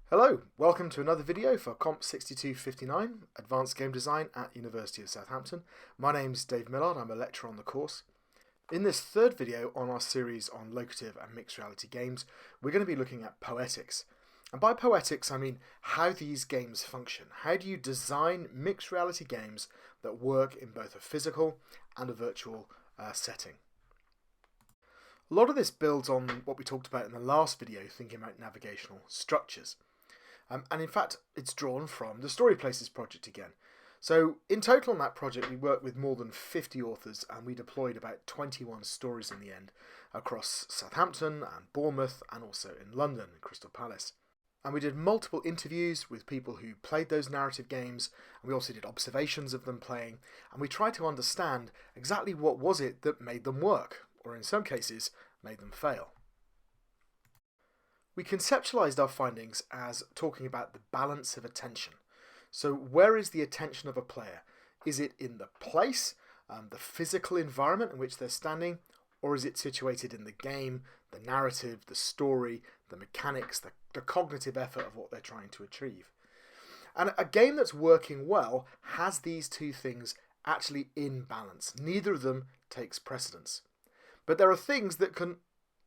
Hello, welcome to another video for Comp 6259, Advanced Game Design at University of Southampton. My name's Dave Millard, I'm a lecturer on the course. In this third video on our series on locative and mixed reality games, we're going to be looking at Poetics. And by Poetics, I mean how these games function. How do you design mixed reality games that work in both a physical and a virtual setting? A lot of this builds on what we talked about in the last video, thinking about navigational structures. And in fact, it's drawn from the Storyplaces project again. So in total on that project, we worked with more than 50 authors and we deployed about 21 stories in the end across Southampton and Bournemouth and also in London, Crystal Palace. And we did multiple interviews with people who played those narrative games, and we also did observations of them playing, and we tried to understand exactly what was it that made them work, or in some cases, made them fail. We conceptualized our findings as talking about the balance of attention. So where is the attention of a player? Is it in the place, the physical environment in which they're standing, or is it situated in the game, the narrative, the story, the mechanics, the cognitive effort of what they're trying to achieve? And a game that's working well has these two things actually in balance. Neither of them takes precedence. But there are things that can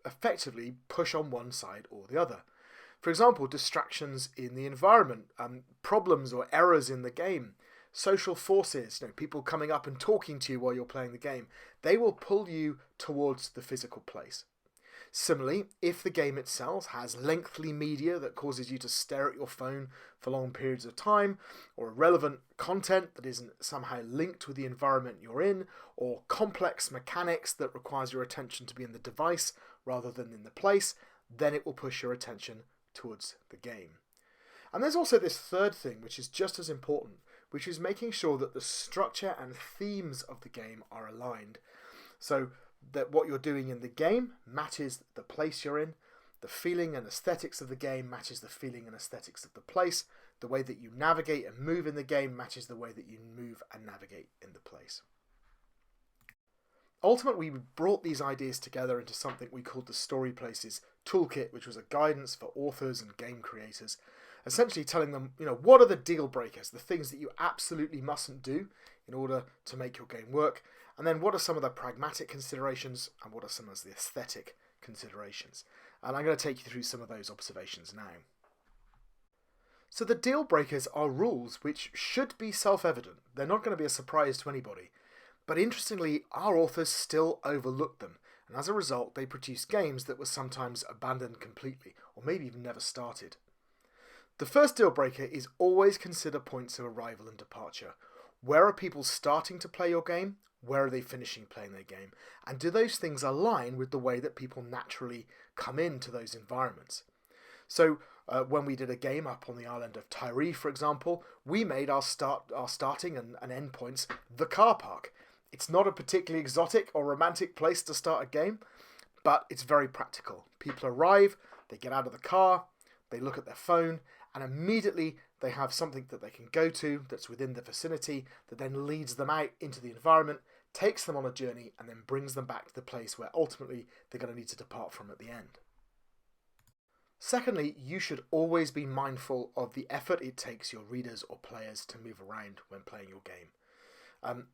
effectively push on one side or the other. For example, distractions in the environment, problems or errors in the game, social forces, people coming up and talking to you while you're playing the game, they will pull you towards the physical place. Similarly, if the game itself has lengthy media that causes you to stare at your phone for long periods of time, or irrelevant content that isn't somehow linked with the environment you're in, or complex mechanics that requires your attention to be in the device rather than in the place, then it will push your attention towards the game. And there's also this third thing, which is just as important, which is making sure that the structure and themes of the game are aligned. So that what you're doing in the game matches the place you're in, the feeling and aesthetics of the game matches the feeling and aesthetics of the place, the way that you navigate and move in the game matches the way that you move and navigate in the place. Ultimately, we brought these ideas together into something we called the Storyplaces Toolkit, which was a guidance for authors and game creators, essentially telling them, what are the deal breakers, the things that you absolutely mustn't do in order to make your game work, and then what are some of the pragmatic considerations and what are some of the aesthetic considerations. And I'm going to take you through some of those observations now. So the deal breakers are rules which should be self-evident. They're not going to be a surprise to anybody. But interestingly, our authors still overlooked them, and as a result they produced games that were sometimes abandoned completely, or maybe even never started. The first deal breaker is always consider points of arrival and departure. Where are people starting to play your game? Where are they finishing playing their game? And do those things align with the way that people naturally come into those environments? So when we did a game up on the island of Tyree, for example, we made our starting and end points the car park. It's not a particularly exotic or romantic place to start a game, but it's very practical. People arrive, they get out of the car, they look at their phone, and immediately they have something that they can go to that's within the vicinity that then leads them out into the environment, takes them on a journey, and then brings them back to the place where ultimately they're going to need to depart from at the end. Secondly, you should always be mindful of the effort it takes your readers or players to move around when playing your game.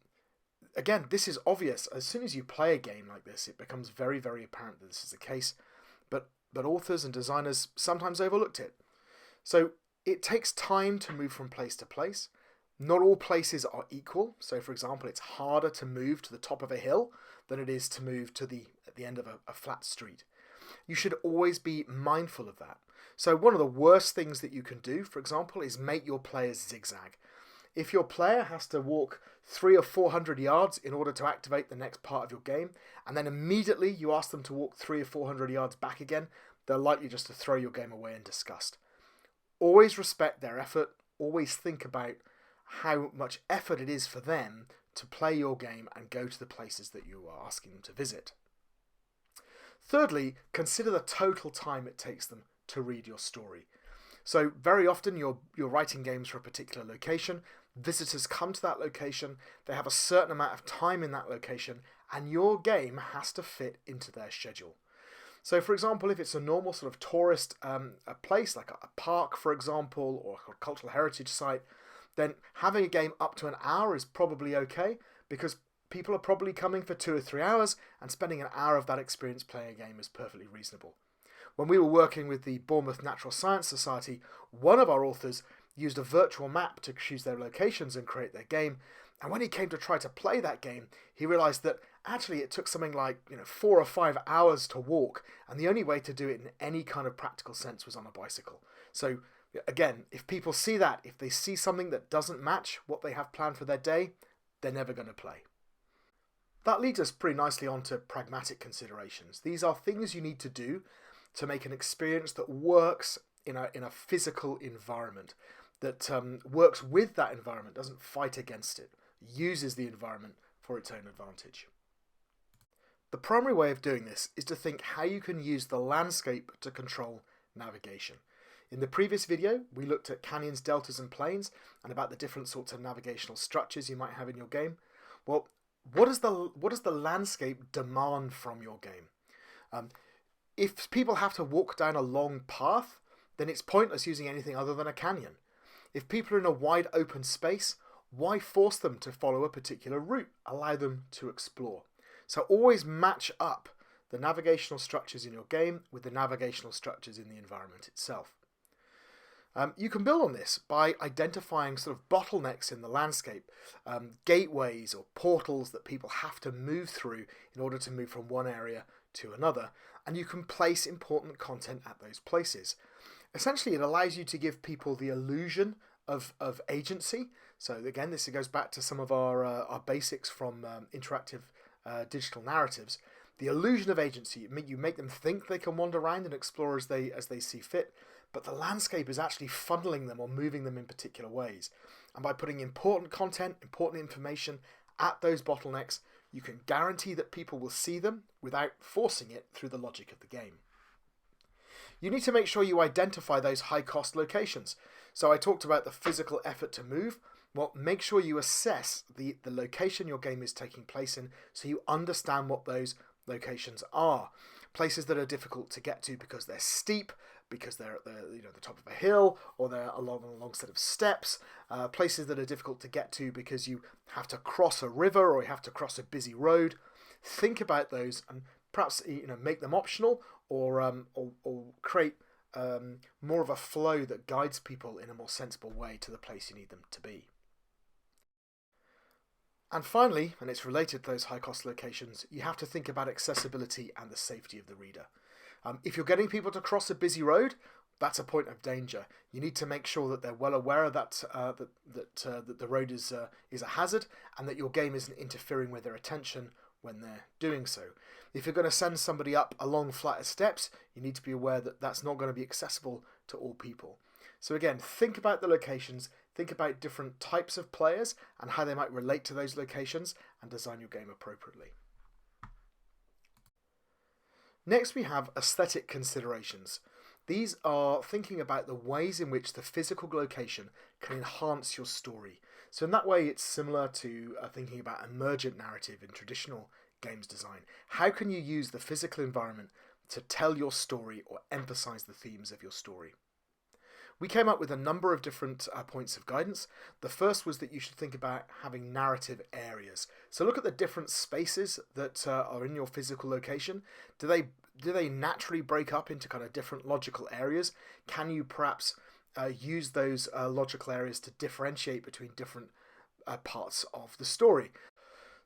Again, this is obvious. As soon as you play a game like this, it becomes very, very apparent that this is the case, but authors and designers sometimes overlooked it. So it takes time to move from place to place. Not all places are equal. So for example, it's harder to move to the top of a hill than it is to move to at the end of a flat street. You should always be mindful of that. So one of the worst things that you can do, for example, is make your players zigzag. If your player has to walk 300 or 400 yards in order to activate the next part of your game, and then immediately you ask them to walk 300 or 400 yards back again, they're likely just to throw your game away in disgust. Always respect their effort. Always think about how much effort it is for them to play your game and go to the places that you are asking them to visit. Thirdly, consider the total time it takes them to read your story. So very often you're writing games for a particular location. Visitors come to that location, they have a certain amount of time in that location, and your game has to fit into their schedule. So, for example, if it's a normal sort of tourist a place, like a park, for example, or a cultural heritage site, then having a game up to an hour is probably okay, because people are probably coming for 2 or 3 hours, and spending an hour of that experience playing a game is perfectly reasonable. When we were working with the Bournemouth Natural Science Society, one of our authors used a virtual map to choose their locations and create their game. And when he came to try to play that game, he realized that actually it took something like 4 or 5 hours to walk, and the only way to do it in any kind of practical sense was on a bicycle. So again, if people see that, if they see something that doesn't match what they have planned for their day, they're never going to play. That leads us pretty nicely on to pragmatic considerations. These are things you need to do to make an experience that works in a physical environment, that works with that environment, doesn't fight against it, uses the environment for its own advantage. The primary way of doing this is to think how you can use the landscape to control navigation. In the previous video, we looked at canyons, deltas and plains, and about the different sorts of navigational structures you might have in your game. Well, what does the landscape demand from your game? If people have to walk down a long path, then it's pointless using anything other than a canyon. If people are in a wide open space, why force them to follow a particular route? Allow them to explore. So always match up the navigational structures in your game with the navigational structures in the environment itself. You can build on this by identifying sort of bottlenecks in the landscape, gateways or portals that people have to move through in order to move from one area to another, and you can place important content at those places. Essentially, it allows you to give people the illusion of agency. So again, this goes back to some of our basics from interactive digital narratives. The illusion of agency, you make them think they can wander around and explore as they see fit, but the landscape is actually funneling them or moving them in particular ways. And by putting important content, important information at those bottlenecks, you can guarantee that people will see them without forcing it through the logic of the game. You need to make sure you identify those high-cost locations. So I talked about the physical effort to move. Well, make sure you assess the location your game is taking place in so you understand what those locations are. Places that are difficult to get to because they're steep, because they're at the top of a hill, or they're along a long set of steps. Places that are difficult to get to because you have to cross a river or you have to cross a busy road. Think about those and perhaps make them optional, or create more of a flow that guides people in a more sensible way to the place you need them to be. And finally, and it's related to those high-cost locations, you have to think about accessibility and the safety of the reader. If you're getting people to cross a busy road, that's a point of danger. You need to make sure that they're well aware that the road is a hazard, and that your game isn't interfering with their attention when they're doing so. If you're going to send somebody up a long flight of steps, you need to be aware that that's not going to be accessible to all people. So again, think about the locations, think about different types of players and how they might relate to those locations, and design your game appropriately. Next, we have aesthetic considerations. These are thinking about the ways in which the physical location can enhance your story. So in that way, it's similar to thinking about emergent narrative in traditional games design. How can you use the physical environment to tell your story or emphasize the themes of your story? We came up with a number of different points of guidance. The first was that you should think about having narrative areas. So look at the different spaces that are in your physical location. Do they naturally break up into kind of different logical areas? Can you perhaps use those logical areas to differentiate between different parts of the story?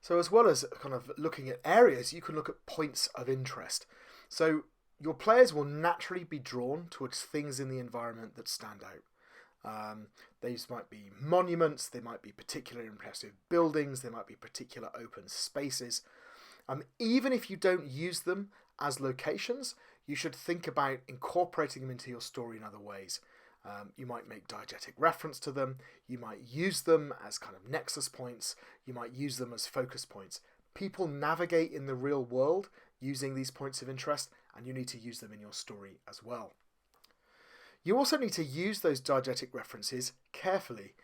So as well as kind of looking at areas, you can look at points of interest. So your players will naturally be drawn towards things in the environment that stand out. These might be monuments, they might be particularly impressive buildings, they might be particular open spaces. Even if you don't use them as locations, you should think about incorporating them into your story in other ways. You might make diegetic reference to them, you might use them as kind of nexus points, you might use them as focus points. People navigate in the real world using these points of interest, and you need to use them in your story as well. You also need to use those diegetic references carefully.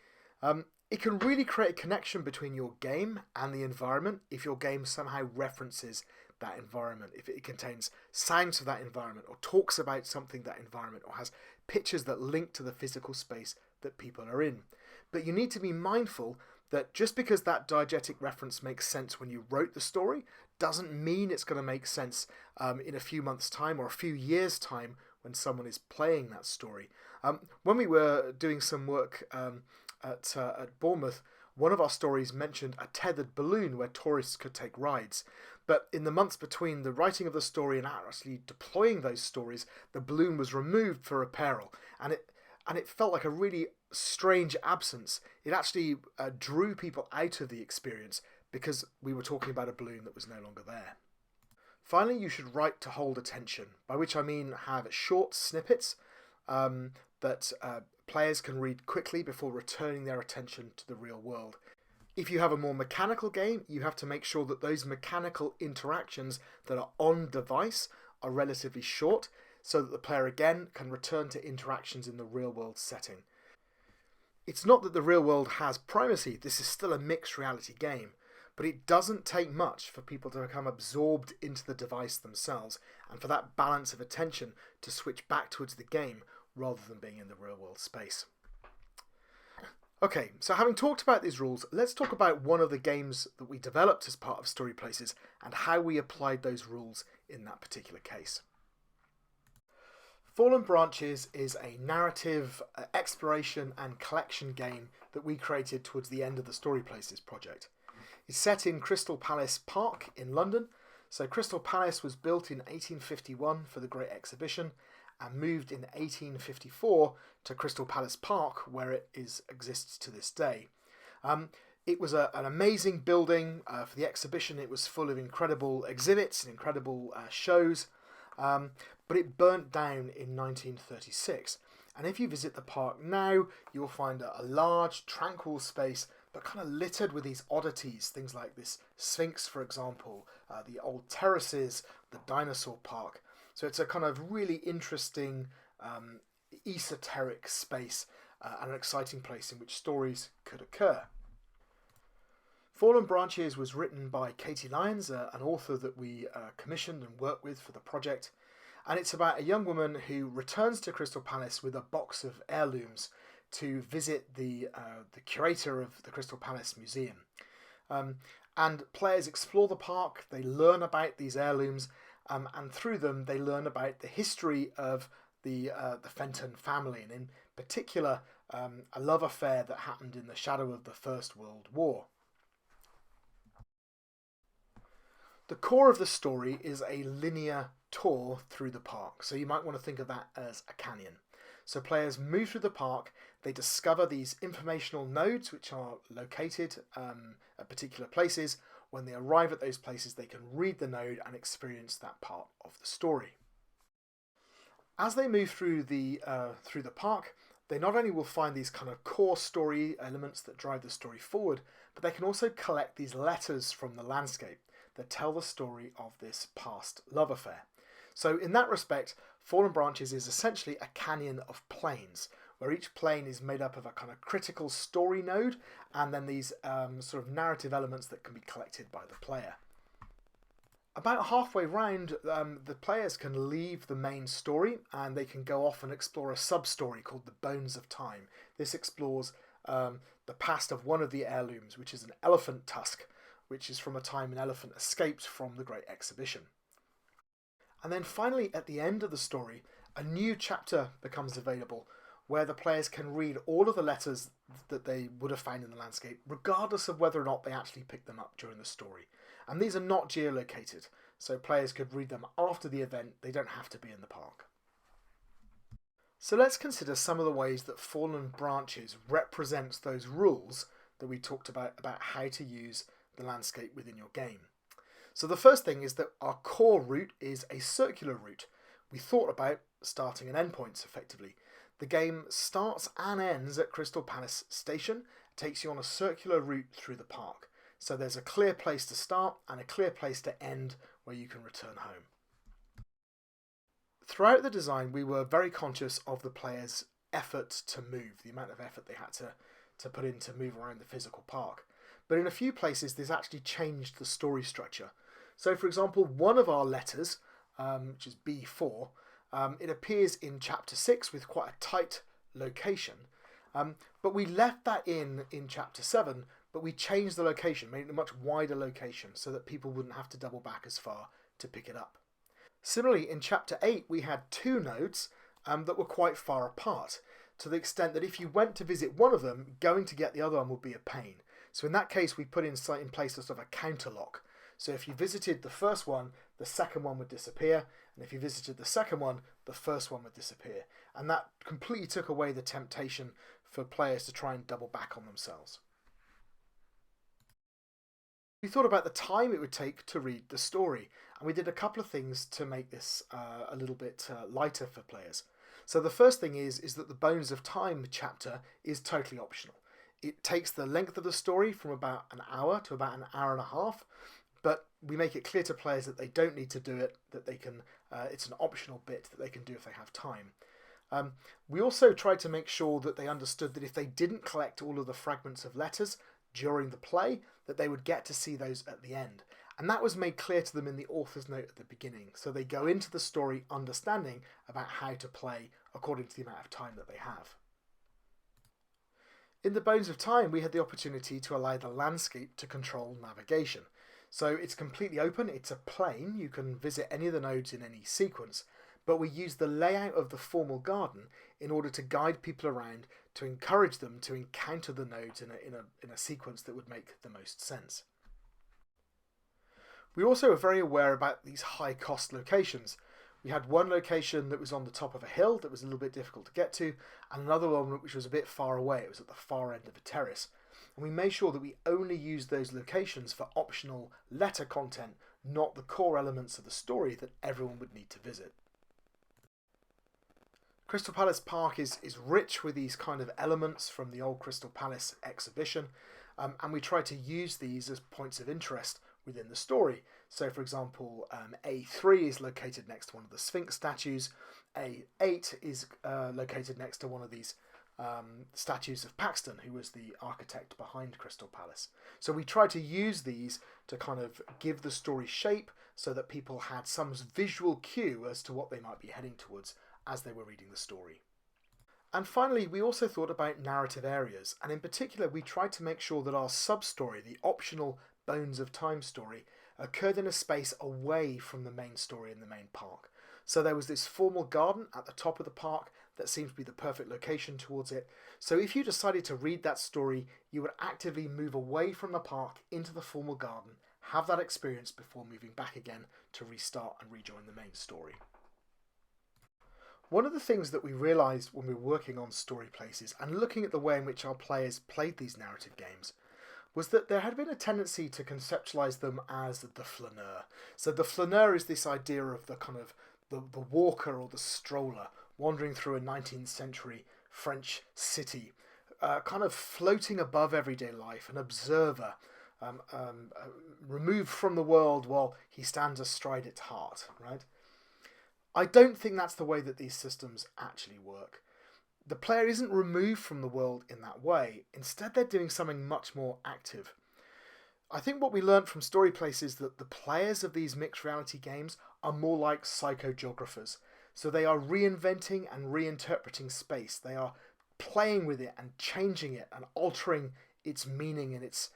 It can really create a connection between your game and the environment if your game somehow references that environment, if it contains sounds of that environment, or talks about something that environment, or has pictures that link to the physical space that people are in. But you need to be mindful that just because that diegetic reference makes sense when you wrote the story doesn't mean it's going to make sense in a few months' time or a few years' time when someone is playing that story. When we were doing some work at Bournemouth, one of our stories mentioned a tethered balloon where tourists could take rides. But in the months between the writing of the story and actually deploying those stories, the balloon was removed for apparel, and it felt like a really strange absence. It actually drew people out of the experience because we were talking about a balloon that was no longer there. Finally, you should write to hold attention, by which I mean have short snippets that players can read quickly before returning their attention to the real world. If you have a more mechanical game, you have to make sure that those mechanical interactions that are on device are relatively short, so that the player again can return to interactions in the real world setting. It's not that the real world has primacy, this is still a mixed reality game, but it doesn't take much for people to become absorbed into the device themselves and for that balance of attention to switch back towards the game rather than being in the real world space. Okay, so having talked about these rules, let's talk about one of the games that we developed as part of Storyplaces and how we applied those rules in that particular case. Fallen Branches is a narrative, exploration and collection game that we created towards the end of the Storyplaces project. It's set in Crystal Palace Park in London. So Crystal Palace was built in 1851 for the Great Exhibition and moved in 1854 to Crystal Palace Park, where it exists to this day. It was an amazing building for the exhibition. It was full of incredible exhibits and incredible shows, but it burnt down in 1936. And if you visit the park now, you'll find a large, tranquil space, but kind of littered with these oddities, things like this Sphinx, for example, the old terraces, the dinosaur park. So it's a kind of really interesting, esoteric space and an exciting place in which stories could occur. Fallen Branches was written by Katie Lyons, an author that we commissioned and worked with for the project. And it's about a young woman who returns to Crystal Palace with a box of heirlooms to visit the curator of the Crystal Palace Museum. And players explore the park, they learn about these heirlooms, and through them they learn about the history of the Fenton family, and in particular a love affair that happened in the shadow of the First World War. The core of the story is a linear tour through the park, so you might want to think of that as a canyon. So players move through the park, they discover these informational nodes which are located at particular places. When they arrive at those places, they can read the node and experience that part of the story. As they move through the park, they not only will find these kind of core story elements that drive the story forward, but they can also collect these letters from the landscape that tell the story of this past love affair. So in that respect, Fallen Branches is essentially a canyon of planes, where each plane is made up of a kind of critical story node and then these sort of narrative elements that can be collected by the player. About halfway round, the players can leave the main story and they can go off and explore a sub-story called The Bones of Time. This explores the past of one of the heirlooms, which is an elephant tusk, which is from a time an elephant escaped from the Great Exhibition. And then finally, at the end of the story, a new chapter becomes available where the players can read all of the letters that they would have found in the landscape, regardless of whether or not they actually picked them up during the story. And these are not geolocated, so players could read them after the event. They don't have to be in the park. So let's consider some of the ways that Fallen Branches represents those rules that we talked about how to use the landscape within your game. So the first thing is that our core route is a circular route. We thought about starting and endpoints effectively. The game starts and ends at Crystal Palace Station, takes you on a circular route through the park. So there's a clear place to start and a clear place to end where you can return home. Throughout the design, we were very conscious of the players' effort to move, the amount of effort they had to put in to move around the physical park. But in a few places, this actually changed the story structure. So, for example, one of our letters, which is B4, it appears in chapter 6 with quite a tight location. But we left that in chapter 7, but we changed the location, made it a much wider location so that people wouldn't have to double back as far to pick it up. Similarly, in chapter 8, we had two nodes that were quite far apart, to the extent that if you went to visit one of them, going to get the other one would be a pain. So in that case, we put in place a sort of a counter lock. So if you visited the first one, the second one would disappear, and if you visited the second one, the first one would disappear. And that completely took away the temptation for players to try and double back on themselves. We thought about the time it would take to read the story, and we did a couple of things to make this a little bit lighter for players. So the first thing is that the Bones of Time chapter is totally optional. It takes the length of the story from about an hour to about an hour and a half, but we make it clear to players that they don't need to do it, that they can. It's an optional bit that they can do if they have time. We also tried to make sure that they understood that if they didn't collect all of the fragments of letters during the play, that they would get to see those at the end. And that was made clear to them in the author's note at the beginning. So they go into the story understanding about how to play according to the amount of time that they have. In the Bones of Time, we had the opportunity to allow the landscape to control navigation. So it's completely open, it's a plane, you can visit any of the nodes in any sequence, but we use the layout of the formal garden in order to guide people around, to encourage them to encounter the nodes in a sequence that would make the most sense. We also were very aware about these high-cost locations. We had one location that was on the top of a hill that was a little bit difficult to get to, and another one which was a bit far away. It was at the far end of a terrace. And we made sure that we only used those locations for optional letter content, not the core elements of the story that everyone would need to visit. Crystal Palace Park is rich with these kind of elements from the old Crystal Palace exhibition, and we try to use these as points of interest within the story. So, for example, A3 is located next to one of the Sphinx statues. A8 is located next to one of these statues of Paxton, who was the architect behind Crystal Palace. So we try to use these to kind of give the story shape so that people had some visual cue as to what they might be heading towards as they were reading the story. And finally, we also thought about narrative areas, and in particular we tried to make sure that our sub-story, the optional Bones of Time story, occurred in a space away from the main story in the main park. So there was this formal garden at the top of the park that seemed to be the perfect location towards it. So if you decided to read that story, you would actively move away from the park into the formal garden, have that experience before moving back again to restart and rejoin the main story. One of the things that we realised when we were working on Storyplaces and looking at the way in which our players played these narrative games was that there had been a tendency to conceptualise them as the flaneur. So the flaneur is this idea of the kind of the walker or the stroller wandering through a 19th century French city, kind of floating above everyday life, an observer, removed from the world while he stands astride its heart, right? I don't think that's the way that these systems actually work. The player isn't removed from the world in that way. Instead, they're doing something much more active. I think what we learned from Storyplaces is that the players of these mixed reality games are more like psychogeographers. So they are reinventing and reinterpreting space. They are playing with it and changing it and altering its meaning and its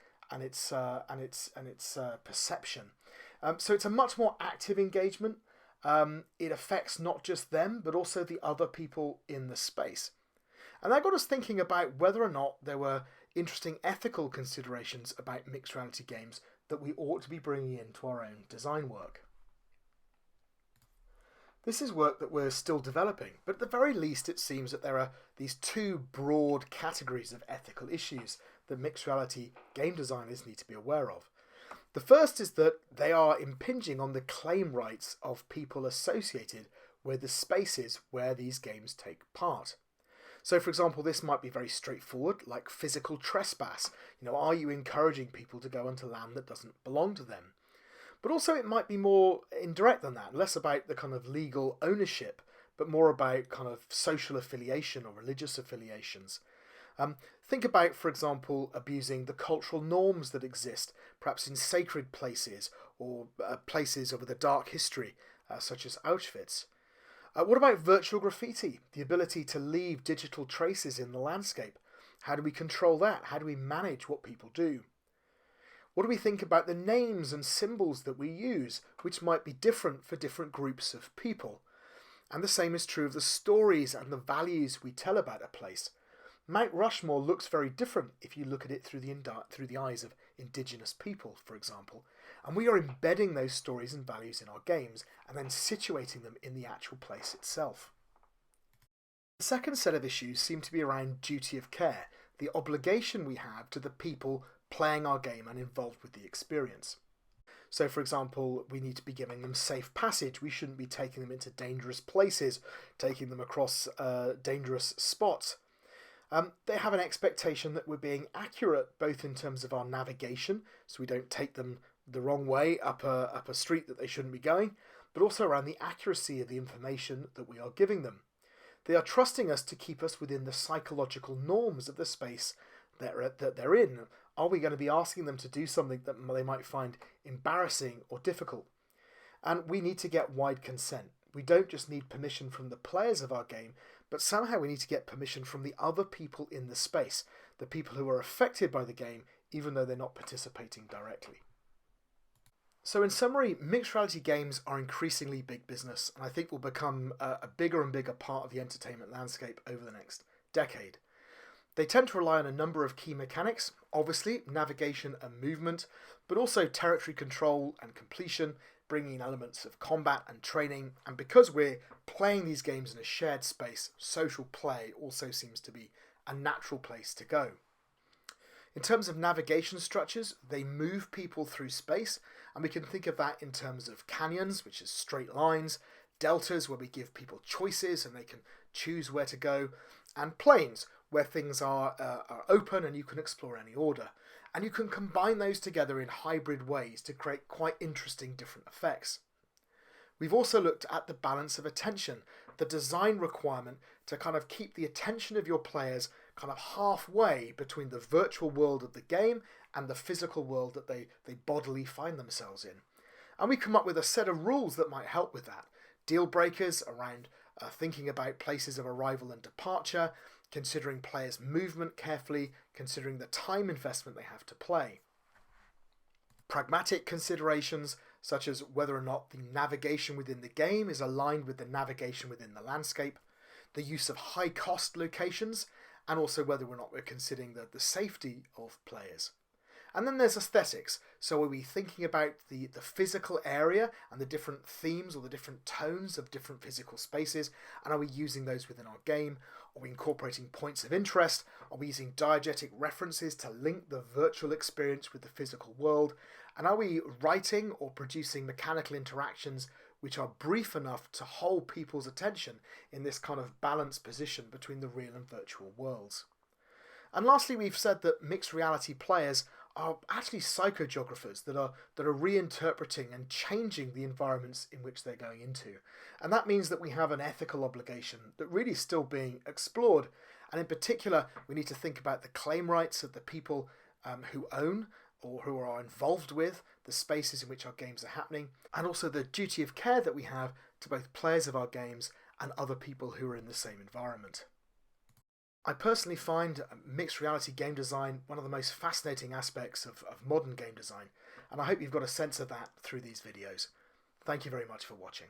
perception. So it's a much more active engagement. It affects not just them, but also the other people in the space. And that got us thinking about whether or not there were interesting ethical considerations about mixed reality games that we ought to be bringing into our own design work. This is work that we're still developing, but at the very least it seems that there are these two broad categories of ethical issues that mixed reality game designers need to be aware of. The first is that they are impinging on the claim rights of people associated with the spaces where these games take part. So, for example, this might be very straightforward, like physical trespass. Are you encouraging people to go onto land that doesn't belong to them? But also it might be more indirect than that, less about the kind of legal ownership, but more about kind of social affiliation or religious affiliations. Think about, for example, abusing the cultural norms that exist, perhaps in sacred places or places with a dark history, such as Auschwitz. What about virtual graffiti, the ability to leave digital traces in the landscape? How do we control that? How do we manage what people do? What do we think about the names and symbols that we use, which might be different for different groups of people? And the same is true of the stories and the values we tell about a place. Mount Rushmore looks very different if you look at it through the eyes of indigenous people, for example. And we are embedding those stories and values in our games and then situating them in the actual place itself. The second set of issues seem to be around duty of care, the obligation we have to the people playing our game and involved with the experience. So, for example, we need to be giving them safe passage. We shouldn't be taking them into dangerous places, taking them across dangerous spots. They have an expectation that we're being accurate, both in terms of our navigation, so we don't take them the wrong way up a street that they shouldn't be going, but also around the accuracy of the information that we are giving them. They are trusting us to keep us within the psychological norms of the space that they're in. Are we going to be asking them to do something that they might find embarrassing or difficult? And we need to get wide consent. We don't just need permission from the players of our game, but somehow we need to get permission from the other people in the space, the people who are affected by the game, even though they're not participating directly. So in summary, mixed reality games are increasingly big business, and I think will become a bigger and bigger part of the entertainment landscape over the next decade. They tend to rely on a number of key mechanics, obviously navigation and movement, but also territory control and completion, bringing in elements of combat and training, and because we're playing these games in a shared space, social play also seems to be a natural place to go. In terms of navigation structures, they move people through space, and we can think of that in terms of canyons, which is straight lines, deltas where we give people choices and they can choose where to go, and plains where things are open and you can explore any order. And you can combine those together in hybrid ways to create quite interesting different effects. We've also looked at the balance of attention, the design requirement to kind of keep the attention of your players kind of halfway between the virtual world of the game and the physical world that they bodily find themselves in. And we come up with a set of rules that might help with that. Deal breakers around thinking about places of arrival and departure, considering players' movement carefully, considering the time investment they have to play. Pragmatic considerations, such as whether or not the navigation within the game is aligned with the navigation within the landscape, the use of high-cost locations, and also whether or not we're considering the safety of players. And then there's aesthetics. So are we thinking about the physical area and the different themes or the different tones of different physical spaces? And are we using those within our game? Are we incorporating points of interest? Are we using diegetic references to link the virtual experience with the physical world? And are we writing or producing mechanical interactions which are brief enough to hold people's attention in this kind of balanced position between the real and virtual worlds? And lastly, we've said that mixed reality players are actually psychogeographers that are reinterpreting and changing the environments in which they're going into. And that means that we have an ethical obligation that really is still being explored. And in particular, we need to think about the claim rights of the people who own or who are involved with the spaces in which our games are happening, and also the duty of care that we have to both players of our games and other people who are in the same environment. I personally find mixed reality game design one of the most fascinating aspects of modern game design, and I hope you've got a sense of that through these videos. Thank you very much for watching.